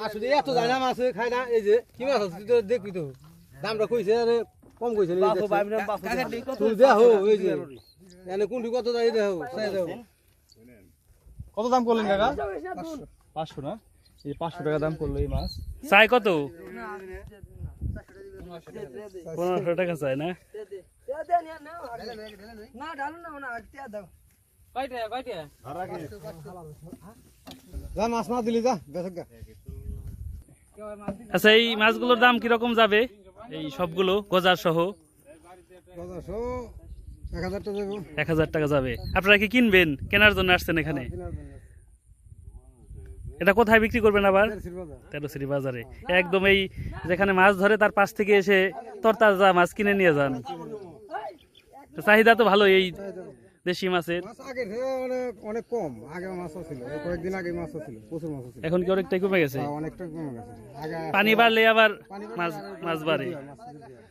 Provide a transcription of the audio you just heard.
আসলে এত জানা মাছ খায় না এই যে কি মাছ আছে তুই তো দেখবি তো দামটা কইছে আরে কম কইছে নি তুই দেখো এই যে এনে কোনটি কত দাই দেখো চাই দেখো কত দাম করলেন কাকা 500 না এই 500 টাকা দাম করলো এই মাছ চাই কত 1500 টাকা চাই না যা মাছ না দিলি যা বেসক আচ্ছা এই মাছগুলোর দাম কিরকম যাবে এই সবগুলো গজার সহ 1000 টাকা দেব 1000 টাকা যাবে আপনারা কি কিনবেন কেনার জন্য আসছেন এখানে এটা কোথায় বিক্রি করবেন আবার তেরোশ্রী বাজারে একদম এই যেখানে মাছ ধরে তার পাশ থেকে এসে তরতাজা মাছ কিনে নিয়ে যান চাহিদা তো ভালো এই দেশি মাছের আগে অনেক কম আগে মাছ ছিল কয়েকদিন আগে মাছ ছিল প্রচুর মাছ ছিল এখন কি অনেকটাই কমে গেছে অনেকটা কমে গেছে আগে পানি বাড়লে আবার মাছ বাড়ে